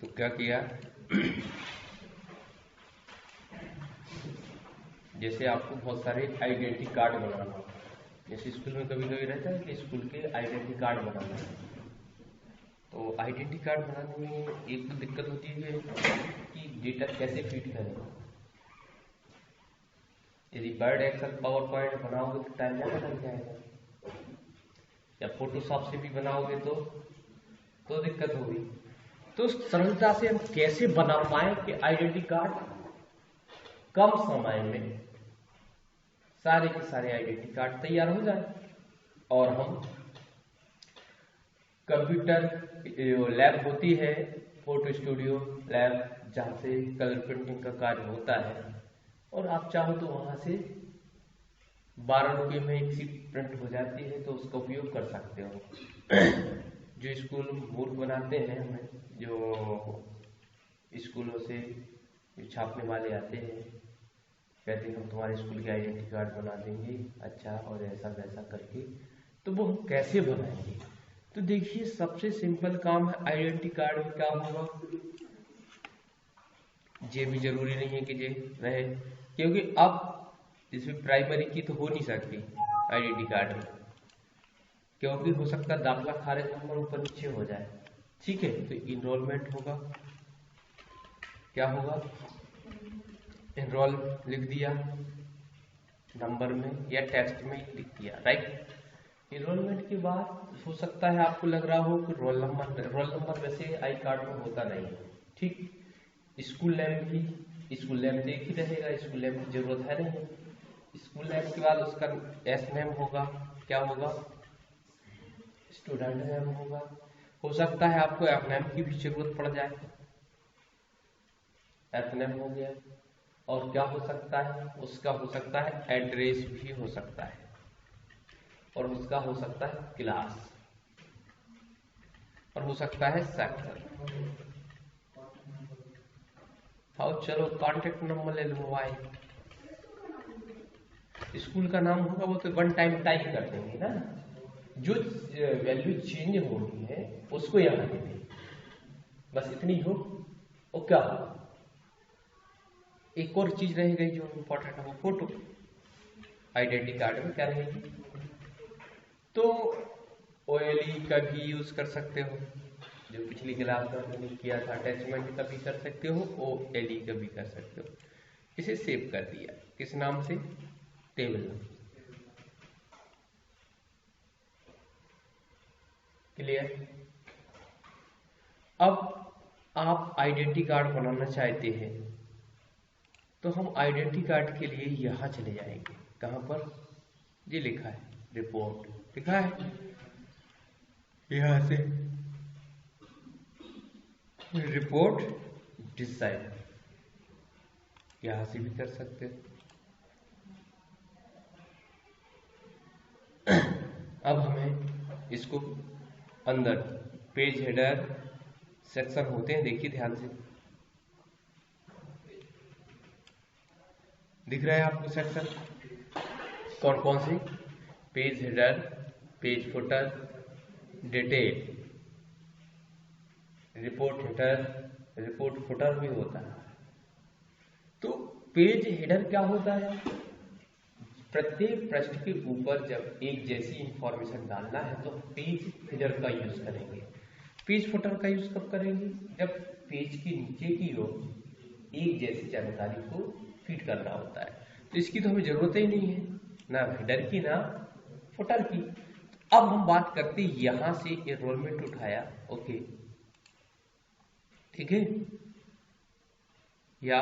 तो क्या किया, जैसे आपको बहुत सारे आइडेंटिटी कार्ड बनाना, जैसे स्कूल में कभी कभी रहता है कि स्कूल के आइडेंटिटी कार्ड बनाना है। तो आइडेंटिटी कार्ड बनाने में एक तो दिक्कत होती है कि डेटा कैसे फीड करें। यदि वर्ड, एक्सेल, पावर पॉइंट बनाओगे तो टाइम ज़्यादा लग जाएगा, या फोटोशॉप से भी बनाओगे तो दिक्कत होगी। तो सरलता से हम कैसे बना पाए कि आइडेंटिटी कार्ड कम समय में सारे के सारे आइडेंटिटी कार्ड तैयार हो जाए, और हम कंप्यूटर लैब होती है, फोटो स्टूडियो लैब, जहाँ से कलर प्रिंटिंग का कार्य होता है, और आप चाहो तो वहाँ से 12 रुपये में एक सीट प्रिंट हो जाती है, तो उसका उपयोग कर सकते हो। जो स्कूल मूर्ख बनाते हैं हमें, जो स्कूलों से जो छापने वाले आते हैं, कहते हैं हम तुम्हारे स्कूल के आइडेंटिटी कार्ड बना देंगे, अच्छा, और ऐसा वैसा करके, तो वो हम कैसे बनाएंगे। तो देखिए, सबसे सिंपल काम है, आइडेंटिटी कार्ड में क्या होगा, ये भी जरूरी नहीं है कि ये रहे, क्योंकि अब इसमें प्राइमरी की तो हो नहीं सकती आइडेंटिटी कार्ड में, क्योंकि हो सकता है दाखला खारिज नंबर ऊपर नीचे हो जाए। ठीक है, तो इनरोलमेंट होगा, क्या होगा, एनरोल लिख दिया नंबर में या टेक्स्ट में लिख दिया, राइट। एनरोलमेंट के बाद हो सकता है आपको लग रहा हो कि रोल नंबर वैसे आई कार्ड में होता नहीं है, ठीक। स्कूल नेम भी, स्कूल नेम तो एक ही रहेगा, स्कूल नेम की जरूरत है नहीं। स्कूल नेम के बाद उसका एस नेम होगा, क्या होगा, स्टूडेंट नेम होगा। हो सकता है आपको एफ नेम की भी जरूरत पड़ जाए, एफ नेम हो गया। और क्या हो सकता है, उसका हो सकता है एड्रेस भी हो सकता है, और उसका हो सकता है क्लास, और हो सकता है सेक्शन। और चलो कॉन्टेक्ट नंबर ले लो, मोबाइल। स्कूल का नाम होगा वो तो वन टाइम टाइप कर देंगे ना, जो वैल्यू चेंज होनी है उसको यहाँ दे देंगे, बस इतनी हो। और क्या हो, एक और चीज रह गई जो इम्पोर्टेंट है, वो फोटो। आइडेंटिटी कार्ड में क्या रहेगी, तो ओएलई का भी यूज कर सकते हो, जो पिछली क्लास में हमने किया था, अटैचमेंट का भी कर सकते हो, ओएलई का भी कर सकते हो। इसे सेव कर दिया, किस नाम से, टेबल। क्लियर। अब आप आइडेंटिटी कार्ड बनाना चाहते हैं, तो हम आइडेंटिटी कार्ड के लिए यहां चले जाएंगे, कहां पर, ये लिखा है रिपोर्ट, लिखा है यहां से रिपोर्ट डिजाइन, यहां से भी कर सकते हैं। अब हमें इसको अंदर पेज हेडर सेक्शन होते हैं, देखिए ध्यान से, दिख रहा है आपको सेक्शन कौन कौन से, page header, page footer, detail, report header, report footer भी होता है। तो पेज हेडर क्या होता है, प्रत्येक पृष्ठ के ऊपर जब एक जैसी इंफॉर्मेशन डालना है तो पेज हेडर का यूज करेंगे। पेज फुटर का यूज कब करेंगे, जब पेज के नीचे की ओर एक जैसी जानकारी को फीड करना होता है। तो इसकी तो हमें जरूरत ही नहीं है, ना हेडर की ना फुटर की। अब हम बात करते हैं, यहां से एनरोलमेंट उठाया, ओके, ठीक है, या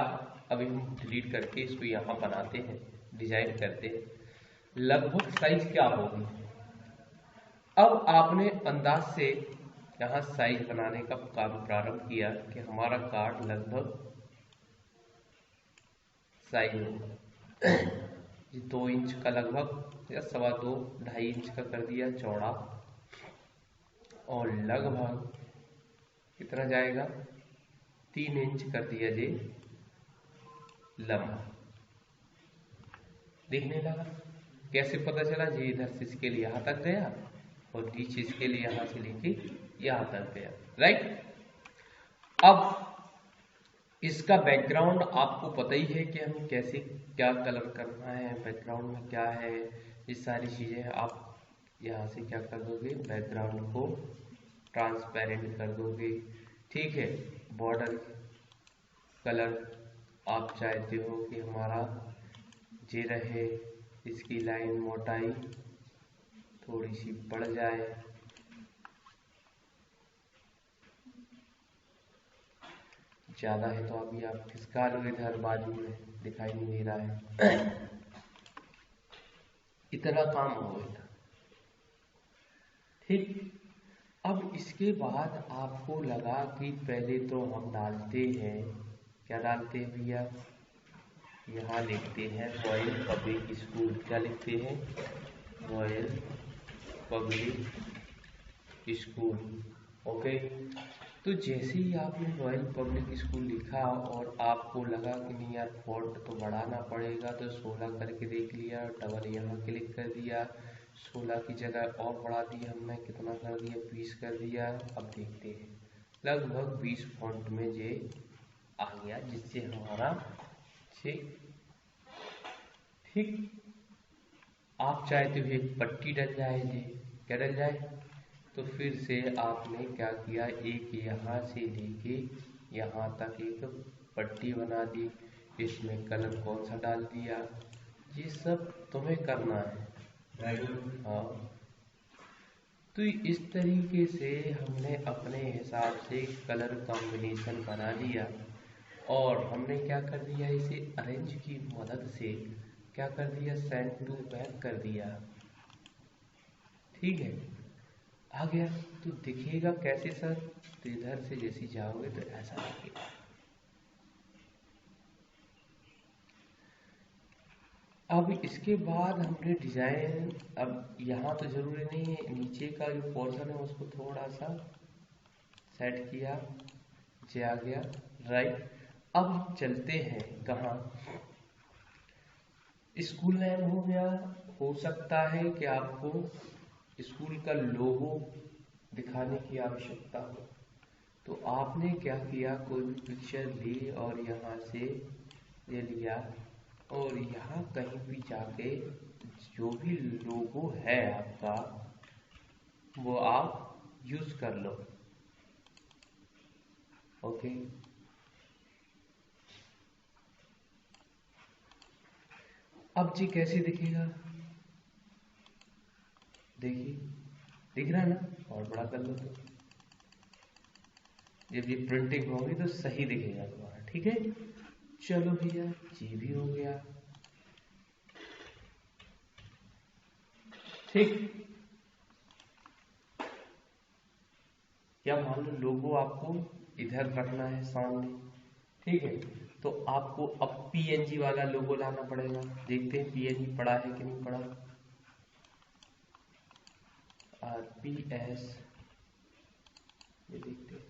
अभी हम डिलीट करके इसको यहां बनाते हैं, डिजाइन करते हैं, लगभग साइज क्या होगी। अब आपने अंदाज से यहां साइज बनाने का काम प्रारंभ किया कि हमारा कार्ड लगभग साइज होगा 2 इंच का लगभग, या 2.25 2.5 इंच का कर दिया चौड़ा, और लगभग कितना जाएगा, 3 इंच कर दिया जी लंबा। देखने लगा, कैसे पता चला जी, इधर से इसके लिए यहाँ तक गया, और नीचे इसके लिए यहाँ से लेके यहाँ तक गया, राइट। अब इसका बैकग्राउंड आपको पता ही है कि हमें कैसे क्या कलर करना है, बैकग्राउंड में क्या है, ये सारी चीज़ें आप यहाँ से क्या कर दोगे, बैकग्राउंड को ट्रांसपेरेंट कर दोगे। ठीक है, बॉर्डर कलर आप चाहते हो कि हमारा जे रहे, इसकी लाइन मोटाई थोड़ी सी बढ़ जाए, ज़्यादा है तो अभी आप खिसका लो, इधर बाजू में दिखाई नहीं दे रहा है। इतना काम हो गया। ठीक, अब इसके बाद आपको लगा कि पहले तो हम डालते हैं, क्या डालते हैं भैया, यहाँ लिखते हैं रॉयल पब्लिक स्कूल। क्या लिखते हैं, रॉयल पब्लिक स्कूल। ओके, तो जैसे ही आपने रॉयल पब्लिक स्कूल लिखा और आपको लगा कि नहीं यार फॉन्ट तो बढ़ाना पड़ेगा, तो 16 करके देख लिया, डबल यहाँ क्लिक कर दिया, 16 की जगह और बढ़ा दिया हमने, कितना कर दिया, 20 कर दिया। अब देखते हैं लगभग 20 फॉन्ट में ये आ गया, जिससे हमारा ठीक आप चाहते हो एक पट्टी डल जाए, ये क्या डल जाए, तो फिर से आपने क्या किया, एक यहाँ से लेके यहाँ तक एक पट्टी बना दी, इसमें कलर कौन सा डाल दिया, ये सब तुम्हें करना है। हाँ, तो इस तरीके से हमने अपने हिसाब से कलर कॉम्बिनेशन बना लिया और हमने क्या कर दिया, इसे अरेंज की मदद से क्या कर दिया, सेंड टू बैक कर दिया। ठीक है, आ गया। तो दिखेगा कैसे सर, तो इधर से जैसे जाओगे तो ऐसा दिखेगा। अब इसके बाद हमने डिजाइन, अब यहाँ तो जरूरी नहीं है, नीचे का जो पोर्शन है उसको थोड़ा सा सेट किया, जे आ गया राइट। अब हम चलते हैं कहाँ, स्कूल नेम हो गया, हो सकता है कि आपको स्कूल का लोगो दिखाने की आवश्यकता हो, तो आपने क्या किया, कोई भी पिक्चर ली और यहाँ से ले लिया और यहाँ कहीं भी जाके जो भी लोगो है आपका वो आप यूज कर लो। ओके, अब जी कैसे दिखेगा, देखिए दिख रहा है ना, और बड़ा कर लो तो जब ये प्रिंटिंग होगी तो सही दिखेगा तुम्हारा। ठीक है, चलो भैया जी भी हो गया। ठीक, या मान लो लोगो आपको इधर रखना है सामने, ठीक है, तो आपको अब पीएनजी वाला लोगो लाना पड़ेगा। देखते हैं पीएनजी पड़ा है कि नहीं पड़ा, आरपीएस, ये देखते हैं,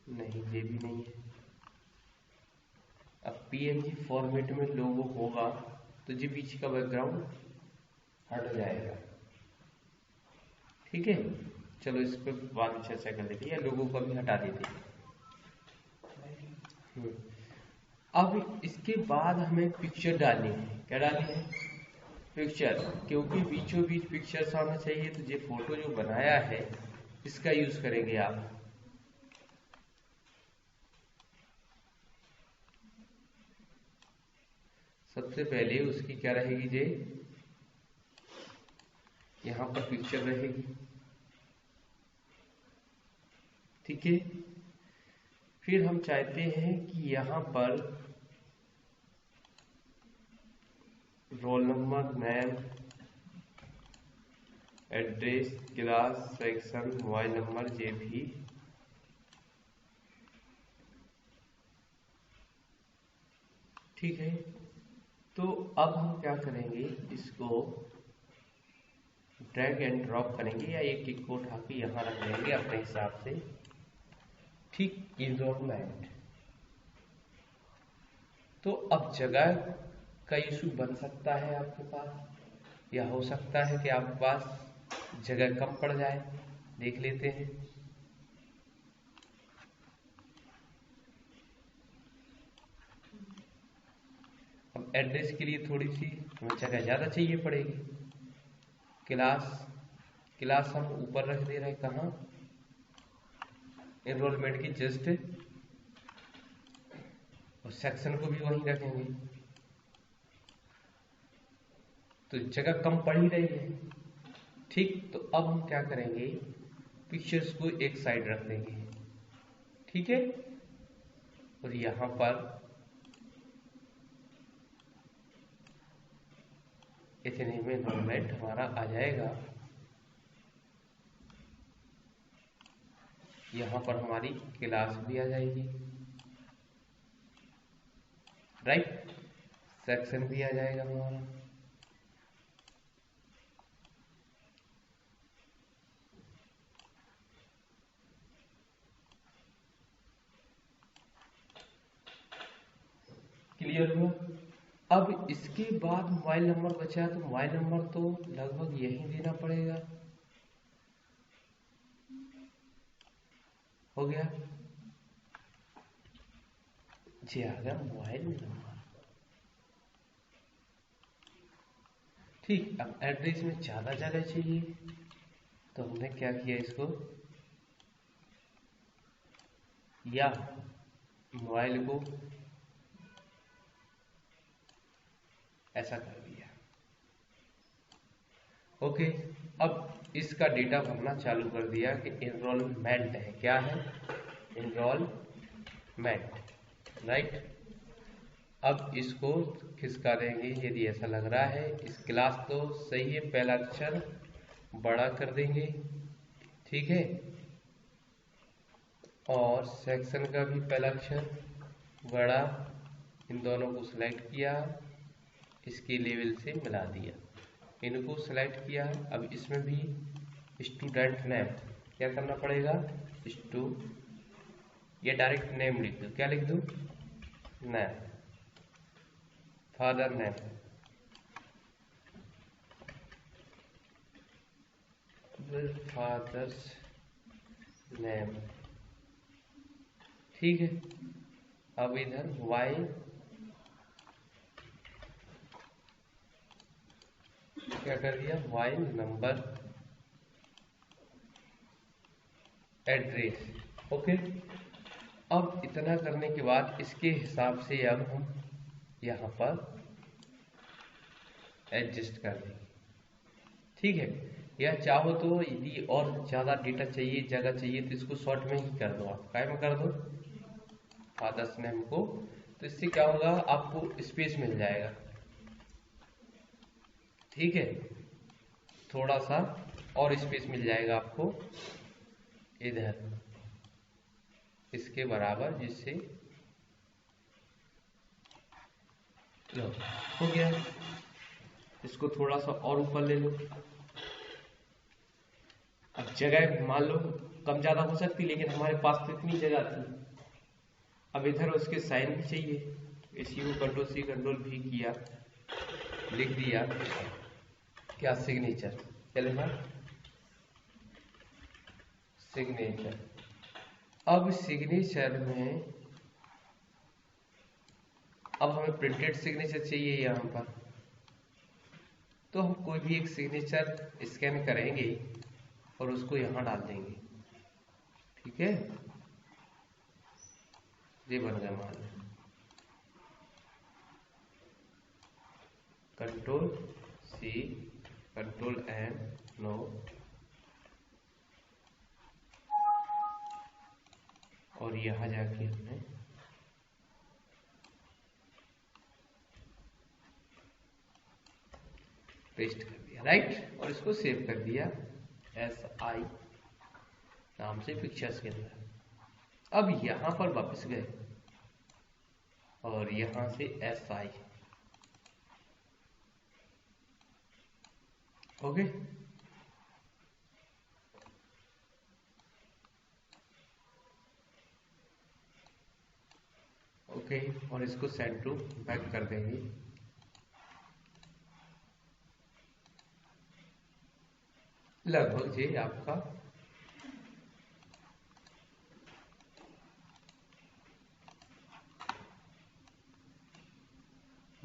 नहीं ये भी नहीं है। अब पीएनजी फॉर्मेट में लोगो होगा तो जी पीछे का बैकग्राउंड हट जाएगा। ठीक है, चलो इस पर बाद में चर्चा कर लेते हैं, या लोगों को भी हटा देते हैं। अब इसके बाद हमें पिक्चर डालनी है, क्या डालनी है, पिक्चर, क्योंकि बीचों बीच पिक्चर्स आना चाहिए, तो ये फोटो जो बनाया है इसका यूज करेंगे आप। सबसे पहले उसकी क्या रहेगी, जे यहाँ पर पिक्चर रहेगी। ठीक है, फिर हम चाहते हैं कि यहाँ पर roll number, name, address, class, section, mobile number, ये भी ठीक है। तो अब हम क्या करेंगे, इसको ड्रैग एंड ड्रॉप करेंगे या एक को उठा के यहाँ रख लेंगे अपने हिसाब से। ठीक, इन्वायरमेंट, तो अब जगह का इशू बन सकता है आपके पास, या हो सकता है कि आपके पास जगह कम पड़ जाए, देख लेते हैं। एड्रेस के लिए थोड़ी सी हमें जगह ज़्यादा चाहिए पड़ेगी। क्लास हम ऊपर रख दे रहे हैं, कहाँ, एनरोलमेंट की जस्ट, और सेक्शन को भी वहीं रखेंगे, तो जगह कम पड़ ही रही है। ठीक, तो अब हम क्या करेंगे, पिक्चर्स को एक साइड रख देंगे, ठीक है, और यहां पर इतने में एनरोलमेंट हमारा आ जाएगा। यहां पर हमारी क्लास भी आ जाएगी, राइट, सेक्शन भी आ जाएगा हमारा। क्लियर हुआ। अब इसके बाद मोबाइल नंबर बचा, तो मोबाइल नंबर तो लगभग यही देना पड़ेगा। हो गया जी, आ गया मोबाइल नंबर। ठीक, अब एड्रेस में ज़्यादा जगह चाहिए, तो हमने क्या किया, इसको या मोबाइल को ऐसा कर दिया। ओके, अब इसका डेटा भरना चालू कर दिया कि एनरोलमेंट है, क्या है, एनरोलमेंट, राइट। अब इसको खिसका देंगे यदि ऐसा लग रहा है। इस क्लास तो सही है, पहला अक्षर बड़ा कर देंगे, ठीक है, और सेक्शन का भी पहला अक्षर बड़ा, इन दोनों को सिलेक्ट किया, इसके लेवल से मिला दिया, इनको सिलेक्ट किया। अब इसमें भी स्टूडेंट नेम क्या करना पड़ेगा, या डायरेक्ट नेम लिख दो, क्या लिख दो, name, father name, father's name, ठीक है। अब इधर वाई क्या कर दिया, वाई नंबर, एड्रेस, ओके। अब इतना करने के बाद इसके हिसाब से अब हम यहाँ पर एडजस्ट कर देंगे, ठीक है। या चाहो तो यदि और ज़्यादा डेटा चाहिए, जगह चाहिए, तो इसको शॉर्ट में ही कर दो, आप काय में कर दो, फादर्स नेम को, तो इससे क्या होगा, आपको स्पेस मिल जाएगा, ठीक है, थोड़ा सा और स्पेस मिल जाएगा आपको इधर इसके बराबर, जिससे लो हो गया। इसको थोड़ा सा और ऊपर ले लो। अब जगह मान लो कम ज्यादा हो सकती, लेकिन हमारे पास तो इतनी जगह थी। अब इधर उसके साइन भी चाहिए, इसी को कंट्रोल सी कंट्रोल भी किया, लिख दिया क्या, सिग्नेचर, चलेगा, सिग्नेचर। अब सिग्नेचर में अब हमें प्रिंटेड सिग्नेचर चाहिए यहाँ पर, तो हम कोई भी एक सिग्नेचर स्कैन करेंगे और उसको यहाँ डाल देंगे, ठीक है, ये बन गया मान, control C control N, no, और यहाँ जाके हमने पेस्ट कर दिया, राइट, और इसको सेव कर दिया SI नाम से पिक्चर्स के अंदर। अब यहां पर वापस गए और यहां से SI, ओके, ओके, और इसको सेंड टू बैक कर देंगे। लगभग ये आपका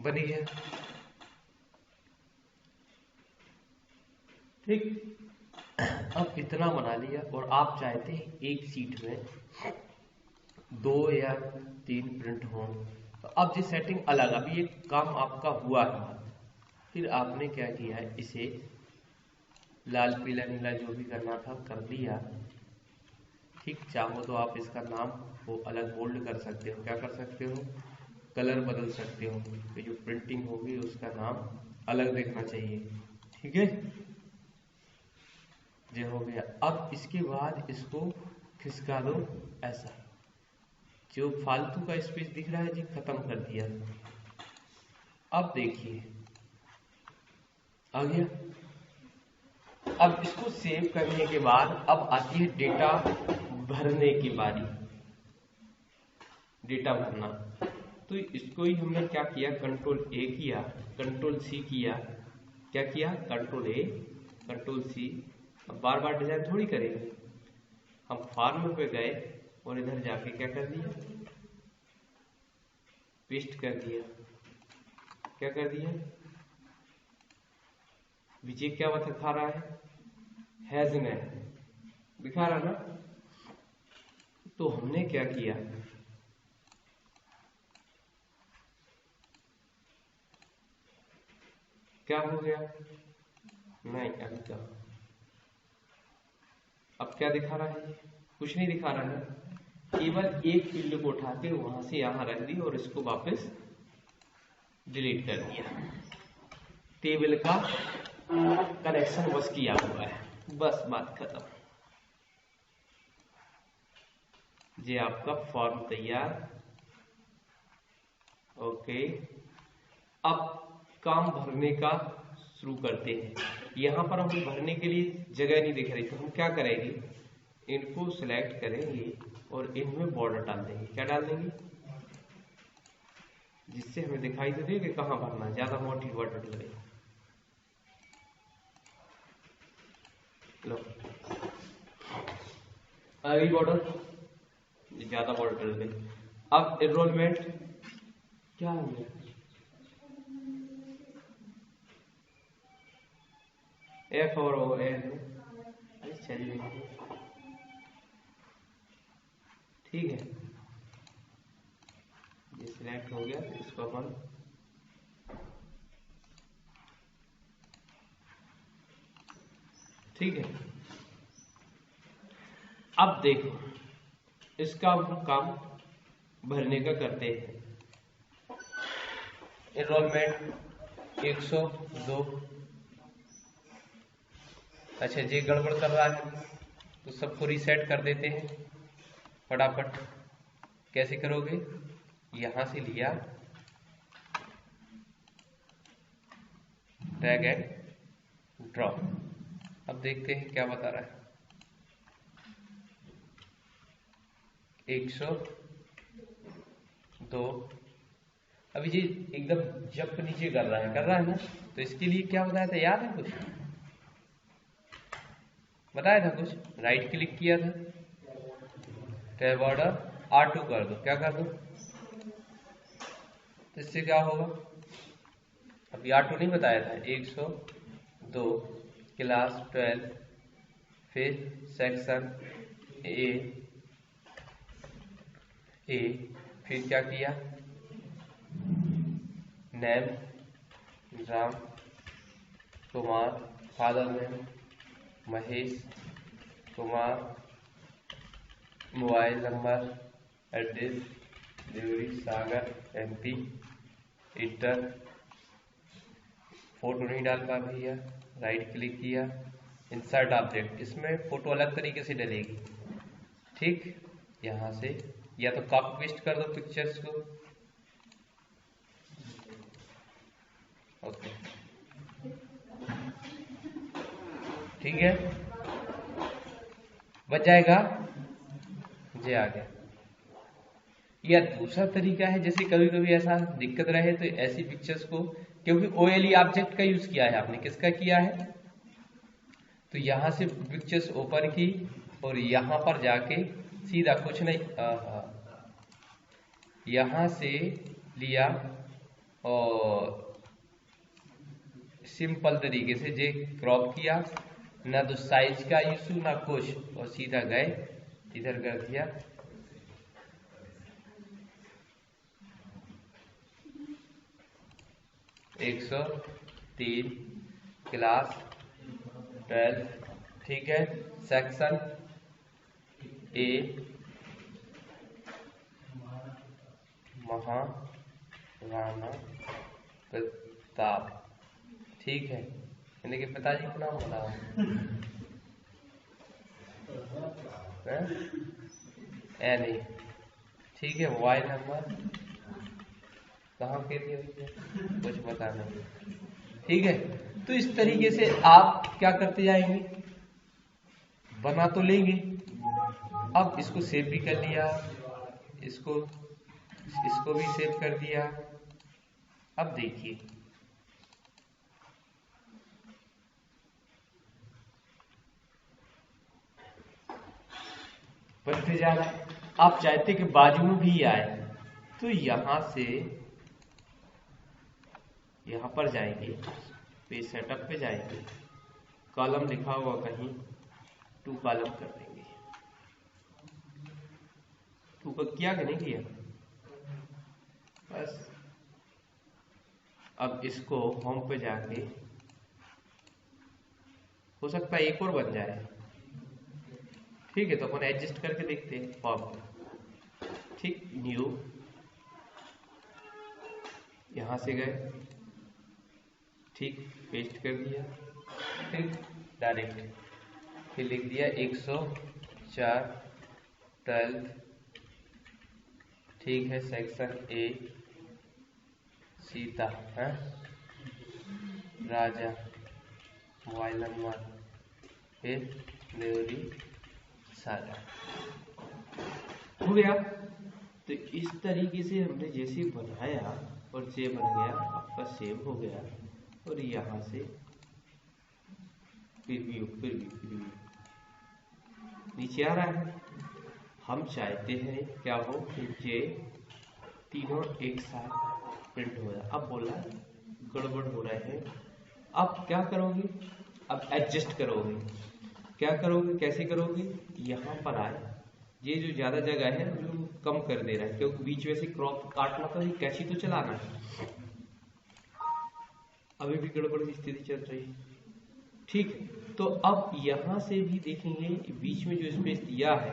बनी है। ठीक, अब इतना बना लिया और आप चाहते हैं एक सीट में 2 या 3 प्रिंट हो, तो अब ये सेटिंग अलग, अभी ये काम आपका हुआ है। फिर आपने क्या किया है, इसे लाल पीला नीला जो भी करना था कर दिया। ठीक, चाहो तो आप इसका नाम वो अलग बोल्ड कर सकते हो, क्या कर सकते हो, कलर बदल सकते हो, तो जो प्रिंटिंग होगी उसका नाम अलग देखना चाहिए। ठीक है, ये हो गया। अब इसके बाद इसको खिसका दो ऐसा, जो फालतू का स्पेस दिख रहा है जी खत्म कर दिया। अब देखिए आ गया। अब इसको सेव करने के बाद अब आती है डेटा भरने की बारी, डेटा भरना। तो इसको ही हमने क्या किया, कंट्रोल ए किया, कंट्रोल सी किया, क्या किया, कंट्रोल ए कंट्रोल सी। अब बार बार डिजाइन थोड़ी करेंगे, हम फॉर्म पे गए और इधर जाके क्या कर दिया, पेस्ट कर दिया। क्या कर दिया, विजय क्या दिखा रहा है, दिखा रहा ना। तो हमने क्या किया, क्या हो गया, नहीं अभी क्या, अब क्या दिखा रहा है, कुछ नहीं दिखा रहा है, केवल एक फील्ड को उठा के वहां से यहां रख दी और इसको वापस डिलीट कर दिया। टेबल का कनेक्शन बस किया हुआ है, बस बात खत्म। ये आपका फॉर्म तैयार। ओके, अब काम भरने का शुरू करते हैं। यहाँ पर हम भरने के लिए जगह नहीं दिख रही, तो हम क्या करेंगे, इनको सिलेक्ट करेंगे और इनमें बॉर्डर डाल देंगे। क्या डाल देंगे, जिससे हमें दिखाई तो दे कि कहाँ भरना, ज्यादा मोटी बॉर्डर लगे। लो अगली बॉर्डर, ज्यादा बॉर्डर डल गई। अब एनरोलमेंट क्या हो गया, एफ और ओ एन, चलिए ठीक है, ये सिलेक्ट हो गया। इसको अपन ठीक है। अब देखो इसका हम काम भरने का करते हैं। एनरोलमेंट 102, अच्छा ये गड़बड़ कर रहा है तो सबको रीसेट कर देते हैं फटाफट। कैसे करोगे, यहां से लिया, ड्रैग एंड ड्रॉप। अब देखते हैं क्या बता रहा है, 102। अभी जी एकदम जंप नीचे कर रहा है ना, तो इसके लिए क्या बताया था, याद है कुछ बताया था, कुछ राइट क्लिक किया था, टैब ऑर्डर R2 कर दो, क्या कर दो, तो इससे क्या होगा, अभी R2 नहीं बताया था, 102 क्लास 12, फिर सेक्शन ए, फिर क्या किया, name Ram Kumar, father name Mahesh Kumar, mobile number, address Deori Sagar MP, enter, photo नहीं डाल पा भैया, राइट क्लिक किया, इंसर्ट ऑब्जेक्ट, इसमें फोटो अलग तरीके से डलेगी। ठीक, यहां से या तो कॉपी पेस्ट कर दो पिक्चर्स को, ओके ठीक है, बच जाएगा। ये आ गया। या दूसरा तरीका है, जैसे कभी कभी ऐसा दिक्कत रहे तो ऐसी पिक्चर्स को, क्योंकि OLE ऑब्जेक्ट का यूज किया है आपने, किसका किया है, तो यहां से पिक्चर्स ओपन की और यहां पर जाके सीधा कुछ नहीं, यहां से लिया और सिंपल तरीके से जे क्रॉप किया, ना तो साइज का इशू ना कुछ, और सीधा गए इधर कर दिया। एक 103 क्लास 12, ठीक है। सेक्शन ए महाराणा प्रताप, ठीक है। इनके पिताजी का नाम बताओ। नहीं, ठीक है। मोबाइल नंबर कहाँ के लिए कुछ पता नहीं, ठीक है। तो इस तरीके से आप क्या करते जाएंगे, बना तो लेंगे। अब इसको सेव भी कर लिया, इसको भी सेव कर दिया। अब देखिए बढ़ते जा रहा है। आप चाहते कि बाजू में भी आए, तो यहां से यहां पर जाएंगे, पेज सेटअप पे जाएंगे, कॉलम लिखा हुआ कहीं 2 कॉलम कर देंगे। 2 का किया कि नहीं किया, बस। अब इसको होम पे जाके, हो सकता है एक और बन जाए, ठीक है। तो अपन एडजस्ट करके देखते हैं फॉर्म, ठीक। न्यू, यहां से गए, ठीक, पेस्ट कर दिया, ठीक, डायरेक्ट। फिर लिख दिया 104 12, ठीक है। सेक्शन ए सीता है, राजा, मोबाइल नंबर, फिर देवरी सारा, हो गया। तो इस तरीके से हमने जैसे बनाया और सेव बन गया, आपका सेव हो गया। और यहाँ से प्रीव्यू नीचे आ रहा है। हम चाहते हैं क्या हो कि ये तीनों एक साथ प्रिंट हो जाए। अब बोला गड़बड़ हो रहा है, अब क्या करोगे, अब एडजस्ट करोगे। क्या करोगे, कैसे करोगे, यहाँ पर आए, ये जो ज्यादा जगह है जो कम कर दे रहा है, क्योंकि बीच में से क्रॉप काटना तो नहीं, कैची तो चलाना है। अभी भी गड़बड़ की स्थिति चल रही है, ठीक है। तो अब यहां से भी देखेंगे बीच में जो स्पेस दिया है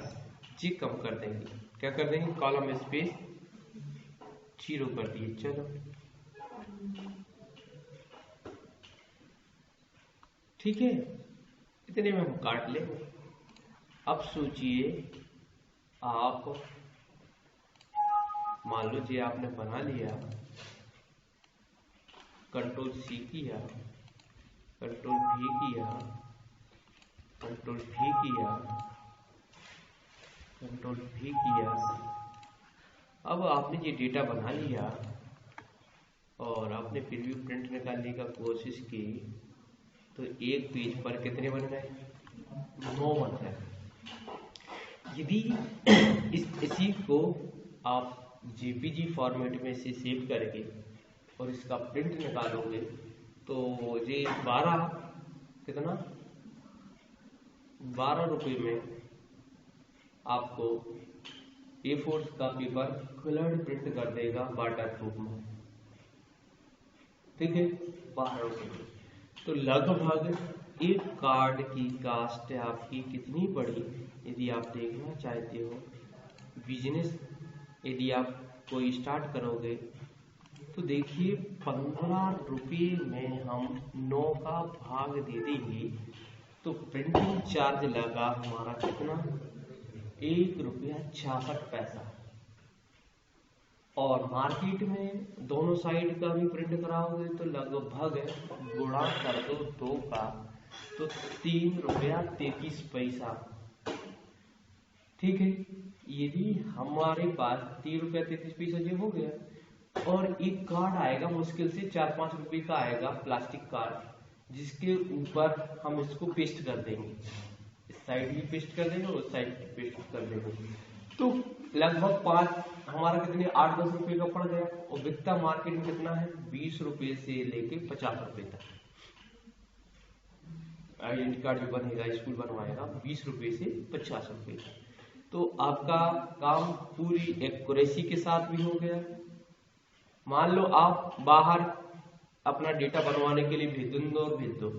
ये कम कर देंगे। क्या कर देंगे, कॉलम स्पेस 0 कर दिए। चलो, ठीक है, इतने में हम काट लेंगे। अब सोचिए, आप मान लो जी आपने बना लिया, कंट्रोल C किया, कंट्रोल V किया, कंट्रोल V किया, कंट्रोल V किया। अब आपने ये डेटा बना लिया और आपने प्रीव्यू प्रिंट निकालने का कोशिश की, तो एक पेज पर कितने बन गए, 9 बन गए। यदि इसी को आप JPG फॉर्मेट में से सेव करके और इसका प्रिंट निकालोगे, तो ये 12 रुपये में आपको A4 का पेपर कलर्ड प्रिंट कर देगा वाटर प्रूफ में, ठीक है, 12 रुपये। तो लगभग एक कार्ड की कास्ट आपकी कितनी पड़ी, यदि आप देखना चाहते हो। बिजनेस यदि आप कोई स्टार्ट करोगे तो देखिए 15 रुपये में हम 9 का भाग दे देंगे, तो प्रिंटिंग चार्ज लगा हमारा कितना, 1 रुपया 66 पैसा। और मार्केट में दोनों साइड का भी प्रिंट कराओगे तो लगभग गुणा कर दो 2 का, तो 3 रुपया 33 पैसा, ठीक है। यदि हमारे पास 3 रुपया 33 पैसा जो हो गया, और एक कार्ड आएगा मुश्किल से 4-5 रुपए का आएगा, प्लास्टिक कार्ड, जिसके ऊपर हम इसको पेस्ट कर देंगे, इस साइड भी पेस्ट कर देंगे और उस साइड भी पेस्ट कर देंगे। तो लगभग हमारा कितने 8-10 रुपए का पड़ गया, और बिकता मार्केट में कितना है 20 रुपए से लेके 50 रुपए तक। आइडेंटिटी कार्ड जो बनेगा, स्कूल बनवाएगा 20 रुपए से 50 रुपए तक। तो आपका काम पूरी एक्यूरेसी के साथ भी हो गया। मान लो आप बाहर अपना डेटा बनवाने के लिए भेज दो,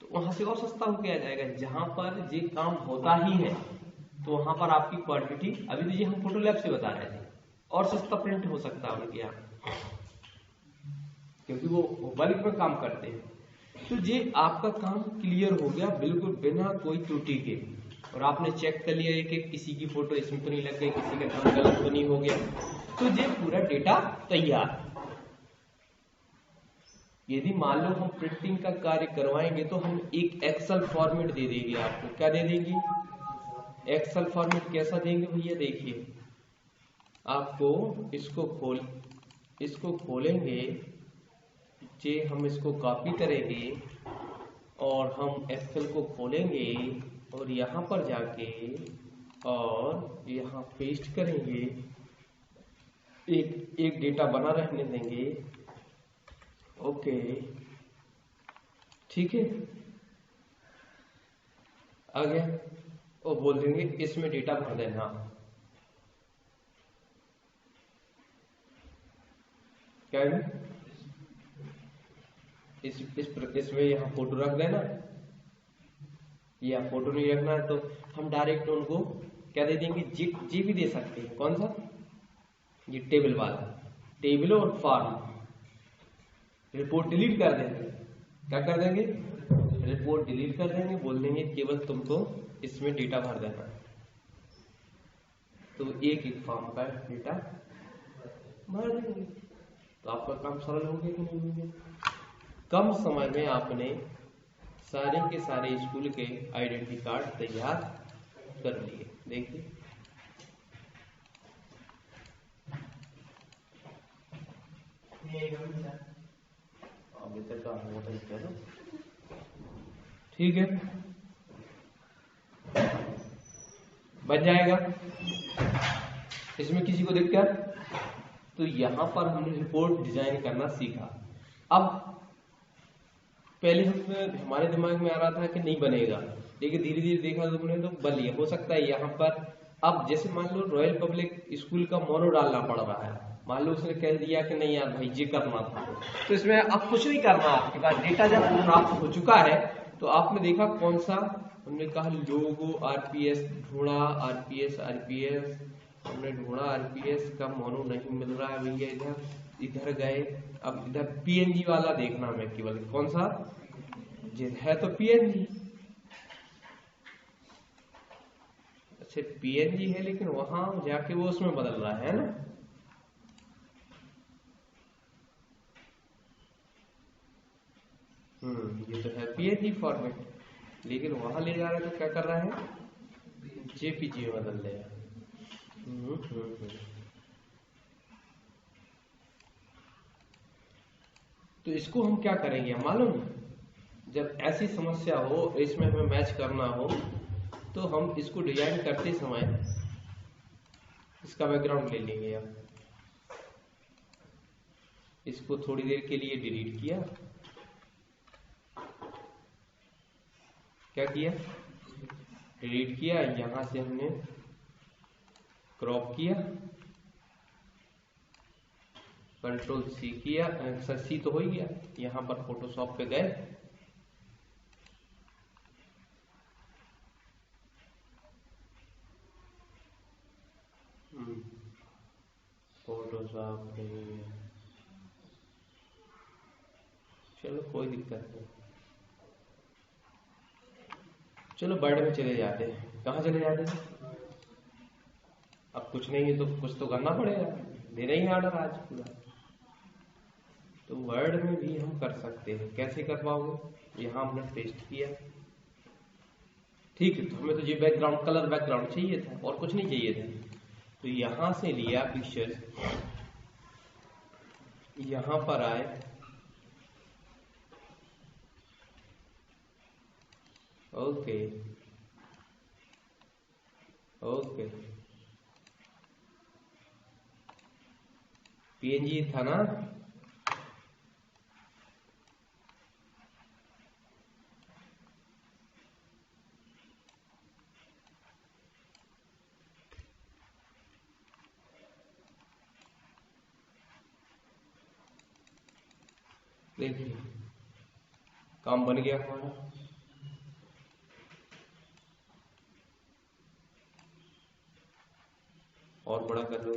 तो वहां से और सस्ता हो गया जाएगा। जहां पर ये काम होता ही है तो वहां पर आपकी क्वांटिटी, अभी तो ये हम फोटो लैब से बता रहे थे, और सस्ता प्रिंट हो सकता है उनके यहाँ, क्योंकि वो बल्क में काम करते हैं। तो ये आपका काम क्लियर हो गया बिल्कुल बिना कोई त्रुटि के, और आपने चेक कर लिया कि किसी की फोटो इसमें तो नहीं लग गई, किसी का काम गलत तो नहीं हो गया, तो ये पूरा डेटा तैयार। यदि मान लो हम प्रिंटिंग का कार्य करवाएंगे तो हम एक एक्सेल फॉर्मेट दे देंगे आपको। क्या दे देंगे? Excel format. कैसा देंगे भैया? देखिए, आपको इसको खोलेंगे, जे हम इसको कॉपी करेंगे और हम एक्सेल को खोलेंगे और यहाँ पर जाके और यहाँ पेस्ट करेंगे, एक डेटा बना रहने देंगे। ओके, ठीक है, आ गया। और बोल देंगे इसमें डेटा भर देना। क्या है? इसमें यहाँ फोटो रख देना, या फोटो नहीं रखना है तो हम डायरेक्ट उनको क्या दे देंगे? जी भी दे सकते हैं। कौन सा? ये टेबल वाला, टेबल और फॉर्म। रिपोर्ट डिलीट कर देंगे। क्या कर देंगे? रिपोर्ट डिलीट कर देंगे, बोल देंगे केवल तुमको इसमें डेटा भर देना है। तो एक फॉर्म का डेटा भर देंगे, तो आपका काम सरल हो गया कि नहीं हो गया? कम समय में आपने सारे के सारे स्कूल के आइडेंटिटी कार्ड तैयार कर लिए। देखिए, ठीक है, बन जाएगा। इसमें किसी को दिक्कत? तो यहां पर हमने रिपोर्ट डिजाइन करना सीखा। अब पहले हमारे दिमाग में आ रहा था कि नहीं बनेगा, लेकिन धीरे धीरे देखा तुमने तो बन लिया। हो सकता है यहाँ पर अब जैसे मान लो रॉयल पब्लिक स्कूल का मोनो डालना पड़ रहा है, मान लो उसने कह दिया कि नहीं यार भाई ये करना था, तो इसमें अब कुछ नहीं करना। आपके पास डेटा जब प्राप्त हो चुका है तो आपने देखा कौन सा, हमने कहा लोगो आरपीएस ढूंढा, आरपीएस हमने ढूंढा, आरपीएस का मोनो नहीं मिल रहा है भैया, इधर गए। अब इधर पीएनजी वाला देखना हमें केवल, कौन सा है? तो पीएनजी। अच्छा, पीएनजी है, लेकिन वहां जाके वो उसमें बदल रहा है ना। ये तो है पीएनजी फॉर्मेट, लेकिन वहां ले जा रहा है तो क्या कर रहा है? जेपीजी में बदल देगा। तो इसको हम क्या करेंगे मालूम? जब ऐसी समस्या हो, इसमें हमें मैच करना हो, तो हम इसको डिजाइन करते समय इसका बैकग्राउंड ले लेंगे। अब इसको थोड़ी देर के लिए डिलीट किया, क्या किया? डिलीट किया, यहां से हमने क्रॉप किया, कंट्रोल सी किया, सी तो हो ही गया। यहां पर फोटोशॉप पे गए, फोटोशॉप पे, चलो कोई दिक्कत नहीं, चलो वर्ड में चले जाते हैं। कहाँ चले जाते हैं? अब कुछ नहीं है तो कुछ तो करना पड़ेगा, देना ही ऑर्डर आज पूरा। तो वर्ड में भी हम कर सकते हैं। कैसे कर पाओगे? यहाँ हमने पेस्ट किया, ठीक है। तो हमें तो ये बैकग्राउंड, कलर बैकग्राउंड चाहिए था और कुछ नहीं चाहिए था। तो यहां से लिया पिक्चर, यहां पर आए, ओके, पीएनजी था ना। देखिए काम बन गया हमारा। और बड़ा कर लो।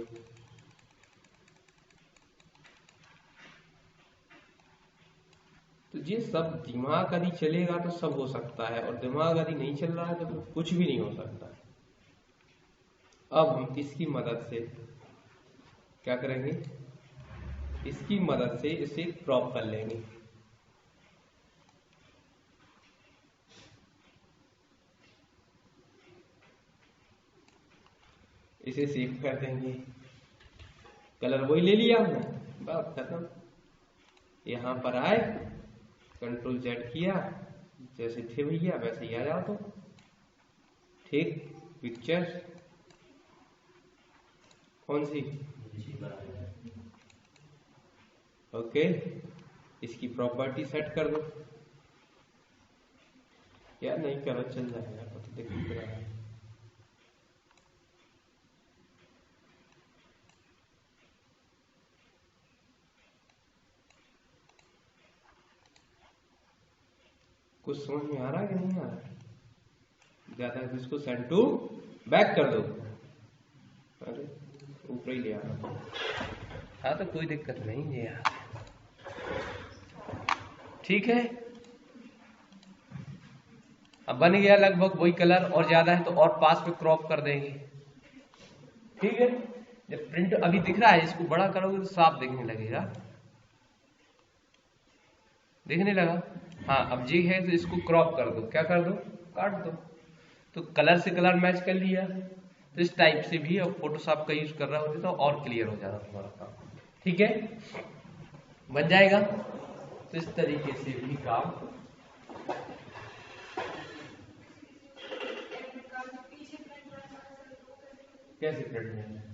तो ये सब दिमाग यदि चलेगा तो सब हो सकता है, और दिमाग यदि नहीं चल रहा है तो फिर कुछ भी नहीं हो सकता। अब हम इसकी मदद से क्या करेंगे, इसकी मदद से इसे क्रॉप कर लेंगे। इसे सेव कर देंगे। कलर वही ले लिया हमने, बात खत्म। यहां पर आए, कंट्रोल जेड किया, जैसे थे भैया वैसे ही आ जाओ। तो ठीक, पिक्चर कौन सी, ओके। इसकी प्रॉपर्टी सेट कर दो। या नहीं करो चल जाएगा, तो दिख रहा है। कुछ समझ में आ रहा है कि नहीं आ रहा? ज्यादा इसको सेंड टू बैक कर दो। अरे ऊपर ही ले आ रहा। हाँ तो कोई दिक्कत नहीं है यार, ठीक है। अब बन गया लगभग वही कलर, और ज्यादा है तो और पास में क्रॉप कर देंगे। ठीक है, जब प्रिंट अभी दिख रहा है, इसको बड़ा करोगे तो साफ दिखने लगेगा। दिखने लगा? हाँ, अब जी है तो इसको क्रॉप कर दो। क्या कर दो? काट दो। तो कलर से कलर मैच कर लिया। तो इस टाइप से भी अब फोटोशॉप का यूज कर रहा होते तो और क्लियर हो जाता तुम्हारा काम। ठीक है, बन जाएगा। तो इस तरीके से भी काम। कैसे प्रिंट है?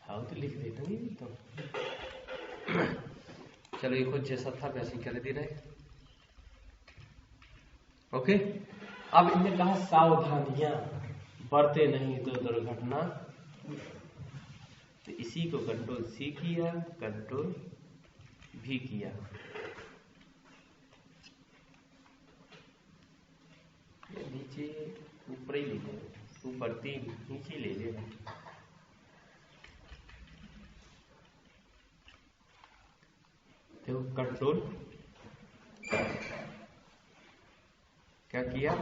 हाँ तो लिख देता नहीं तो। चलो ये खुद जैसा था वैसे ही कर दे रहे। ओके, अब इनने कहा सावधानियां बरते नहीं तो दुर्घटना। तो इसी को कंट्रोल सी किया, कंट्रोल भी किया। नीचे ऊपर ही ले ले, ऊपर 3 नीचे ले ले। देखो कंट्रोल क्या किया,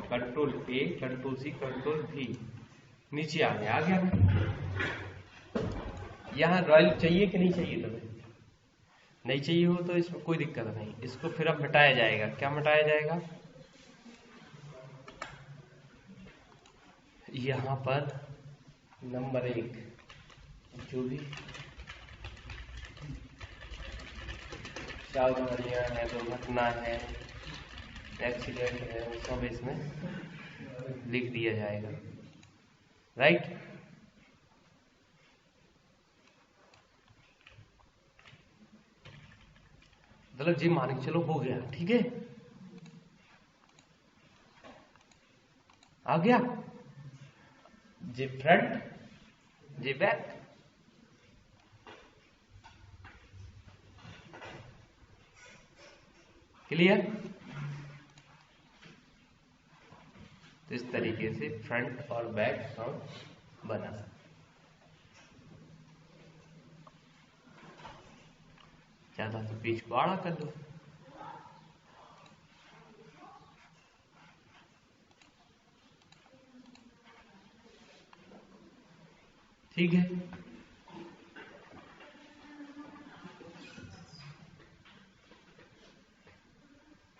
control A, control C, control भी, नीचे आ गया ना। यहाँ रॉयल चाहिए कि नहीं चाहिए? तुम्हें नहीं चाहिए हो तो इसमें कोई दिक्कत नहीं। इसको फिर अब मिटाया जाएगा। क्या मिटाया जाएगा? यहाँ पर नंबर 1 जो भी सावधानियां है, दुर्घटना है, एक्सीडेंट है, वो सब इसमें लिख दिया जाएगा। राइट, मतलब जी मान के चलो हो गया। ठीक है, आ गया। जी फ्रंट, जी बैक, क्लियर। तो इस तरीके से फ्रंट और बैक हम बना सकते। ज्यादा तो पेज को आड़ा कर दो। ठीक है,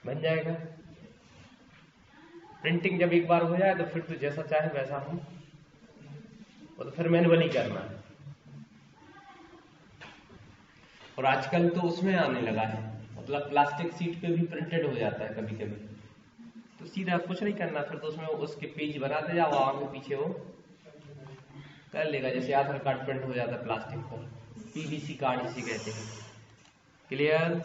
बन जाएगा। प्रिंटिंग जब एक बार हो जाए तो फिर तो जैसा चाहे वैसा हम, वो तो फिर मैनुअली करना है। और आजकल तो उसमें आने लगा है, मतलब प्लास्टिक सीट पे भी प्रिंटेड हो जाता है कभी कभी। तो सीधा कुछ नहीं करना, फिर तो उसमें उसके पेज बनाते जाओ, आगे पीछे वो कर लेगा, जैसे आधार कार्ड प्रिंट हो जाता है प्लास्टिक पर, पीवीसी कार्ड इसे कहते हैं। क्लियर।